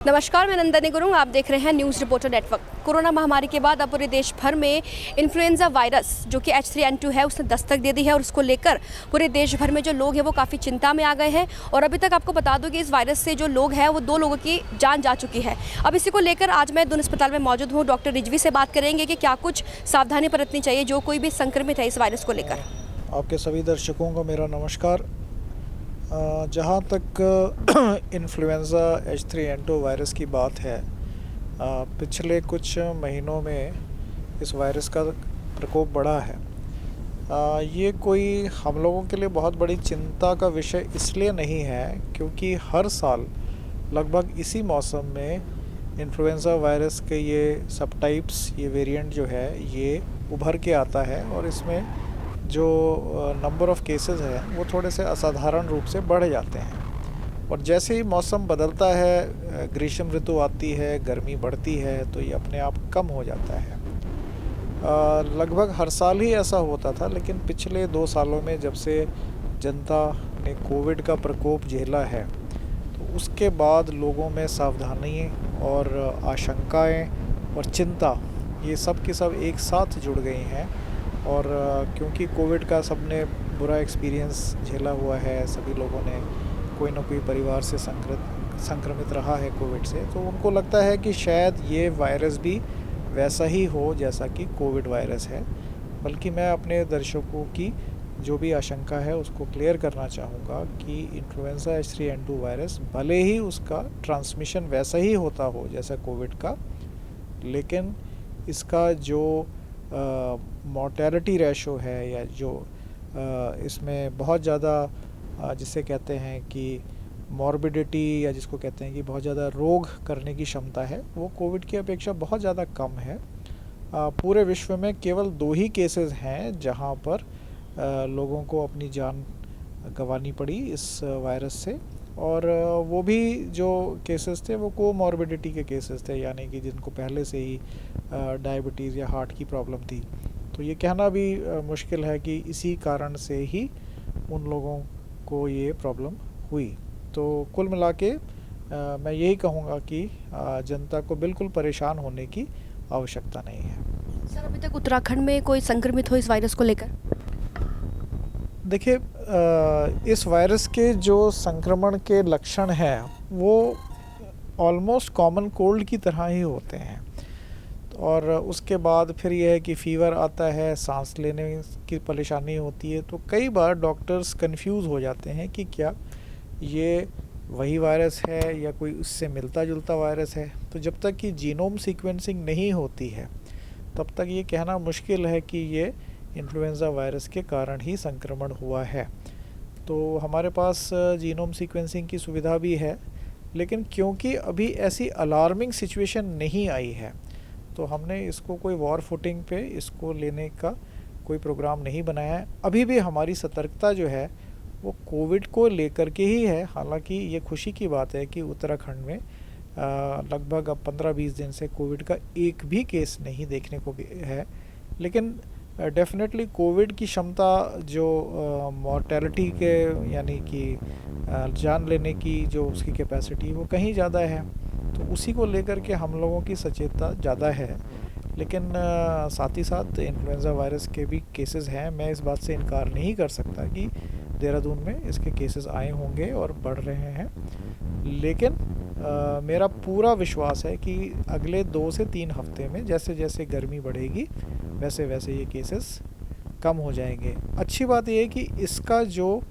नमस्कार, मैं नंदनी गुरुंग। आप देख रहे हैं न्यूज़ रिपोर्टर नेटवर्क। कोरोना महामारी के बाद अब पूरे देश भर में इन्फ्लुएंजा वायरस जो कि H3N2 है उसने दस्तक दे दी है और उसको लेकर पूरे देश भर में जो लोग हैं वो काफ़ी चिंता में आ गए हैं। और अभी तक आपको बता दूं कि इस वायरस से जो लोग हैं वो 2 लोगों की जान जा चुकी है। अब इसी को लेकर आज मैं दून अस्पताल में मौजूद हूँ। डॉक्टर रिजवी से बात करेंगे कि क्या कुछ सावधानी बरतनी चाहिए जो कोई भी संक्रमित है इस वायरस को लेकर। आपके सभी दर्शकों को मेरा नमस्कार। जहाँ तक इन्फ्लुएंज़ा H3N2 वायरस की बात है, पिछले कुछ महीनों में इस वायरस का प्रकोप बढ़ा है। ये कोई हम लोगों के लिए बहुत बड़ी चिंता का विषय इसलिए नहीं है क्योंकि हर साल लगभग इसी मौसम में इन्फ्लुएंज़ा वायरस के ये सबटाइप्स, ये वेरिएंट जो है ये उभर के आता है और इसमें जो नंबर ऑफ़ केसेस हैं वो थोड़े से असाधारण रूप से बढ़ जाते हैं। और जैसे ही मौसम बदलता है, ग्रीष्म ऋतु आती है, गर्मी बढ़ती है, तो ये अपने आप कम हो जाता है। लगभग हर साल ही ऐसा होता था, लेकिन पिछले 2 सालों में जब से जनता ने कोविड का प्रकोप झेला है तो उसके बाद लोगों में सावधानी और आशंकाएं और चिंता ये सब की सब एक साथ जुड़ गई हैं। और क्योंकि कोविड का सबने बुरा एक्सपीरियंस झेला हुआ है, सभी लोगों ने कोई ना कोई परिवार से संक्रमित रहा है कोविड से, तो उनको लगता है कि शायद ये वायरस भी वैसा ही हो जैसा कि कोविड वायरस है। बल्कि मैं अपने दर्शकों की जो भी आशंका है उसको क्लियर करना चाहूँगा कि इन्फ्लुएंज़ा H3N2 वायरस भले ही उसका ट्रांसमिशन वैसा ही होता हो जैसा कोविड का, लेकिन इसका जो मॉर्टेलिटी रेशो है या जो इसमें बहुत ज़्यादा जिसे कहते हैं कि मॉर्बिडिटी या जिसको कहते हैं कि बहुत ज़्यादा रोग करने की क्षमता है, वो कोविड की अपेक्षा बहुत ज़्यादा कम है। पूरे विश्व में केवल 2 ही केसेस हैं जहां पर लोगों को अपनी जान गंवानी पड़ी इस वायरस से, और वो भी जो केसेस थे वो कोमॉर्बिडिटी के केसेस थे, यानी कि जिनको पहले से ही डायबिटीज़ या हार्ट की प्रॉब्लम थी। तो ये कहना भी मुश्किल है कि इसी कारण से ही उन लोगों को ये प्रॉब्लम हुई। तो कुल मिला के मैं यही कहूँगा कि जनता को बिल्कुल परेशान होने की आवश्यकता नहीं है। सर, अभी तक उत्तराखंड में कोई संक्रमित हो इस वायरस को लेकर? देखिए, इस वायरस के जो संक्रमण के लक्षण हैं वो ऑलमोस्ट कॉमन कोल्ड की तरह ही होते हैं। और उसके बाद फिर यह है कि फ़ीवर आता है, सांस लेने की परेशानी होती है। तो कई बार डॉक्टर्स कंफ्यूज हो जाते हैं कि क्या ये वही वायरस है या कोई उससे मिलता जुलता वायरस है। तो जब तक कि जीनोम सीक्वेंसिंग नहीं होती है तब तक ये कहना मुश्किल है कि ये इन्फ्लुएंज़ा वायरस के कारण ही संक्रमण हुआ है। तो हमारे पास जीनोम सीक्वेंसिंग की सुविधा भी है, लेकिन क्योंकि अभी ऐसी अलार्मिंग सिचुएशन नहीं आई है तो हमने इसको कोई वॉर फुटिंग पे इसको लेने का कोई प्रोग्राम नहीं बनाया है। अभी भी हमारी सतर्कता जो है वो कोविड को लेकर के ही है। हालांकि ये खुशी की बात है कि उत्तराखंड में लगभग अब 15-20 दिन से कोविड का एक भी केस नहीं देखने को है, लेकिन डेफिनेटली कोविड की क्षमता जो मॉर्टेलिटी के यानी कि जान लेने की जो उसकी कैपेसिटी वो कहीं ज़्यादा है, तो उसी को लेकर के हम लोगों की सचेतता ज़्यादा है। लेकिन साथ ही साथ इन्फ्लुएंज़ा वायरस के भी केसेस हैं। मैं इस बात से इनकार नहीं कर सकता कि देहरादून में इसके केसेस आए होंगे और बढ़ रहे हैं, लेकिन मेरा पूरा विश्वास है कि अगले 2 से 3 हफ्ते में जैसे जैसे गर्मी बढ़ेगी वैसे वैसे ये केसेस कम हो जाएंगे। अच्छी बात ये है कि इसका जो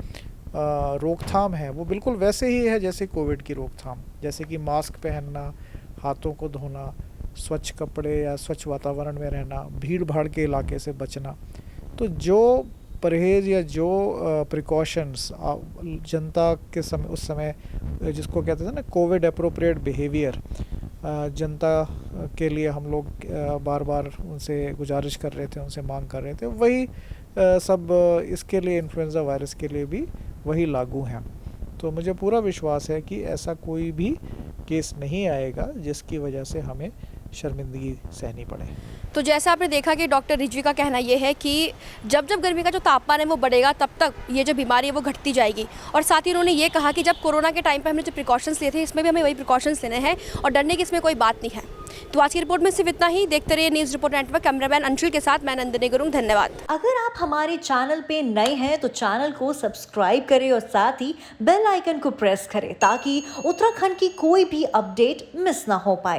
रोकथाम है वो बिल्कुल वैसे ही है जैसे कोविड की रोकथाम, जैसे कि मास्क पहनना, हाथों को धोना, स्वच्छ कपड़े या स्वच्छ वातावरण में रहना, भीड़ भाड़ के इलाके से बचना। तो जो परहेज़ या जो प्रिकॉशंस जनता के समय उस समय जिसको कहते थे ना कोविड अप्रोप्रिएट बिहेवियर, जनता के लिए हम लोग बार बार उनसे गुजारिश कर रहे थे, उनसे मांग कर रहे थे, वही सब इसके लिए इन्फ्लुएंज़ा वायरस के लिए भी वही लागू हैं। तो मुझे पूरा विश्वास है कि ऐसा कोई भी केस नहीं आएगा जिसकी वजह से हमें शर्मिंदगी सहनी पड़े। तो जैसा आपने देखा कि डॉक्टर रिजवी का कहना ये है कि जब जब गर्मी का जो तापमान है वो बढ़ेगा तब तक ये जो बीमारी है वो घटती जाएगी। और साथ ही उन्होंने ये कहा कि जब कोरोना के टाइम पे हमने जो प्रिकॉशंस लिए थे इसमें भी हमें वही प्रिकॉशंस लेने हैं और डरने की इसमें कोई बात नहीं है। तो आज की रिपोर्ट में सिर्फ इतना ही। देखते रहिए news report network. Cameraman Anshul के साथ मैं नंदिनी गुरुंग। धन्यवाद। अगर आप हमारे चैनल पे नए हैं तो चैनल को सब्सक्राइब करें और साथ ही बेल आइकन को प्रेस करें ताकि उत्तराखंड की कोई भी अपडेट मिस ना हो पाए।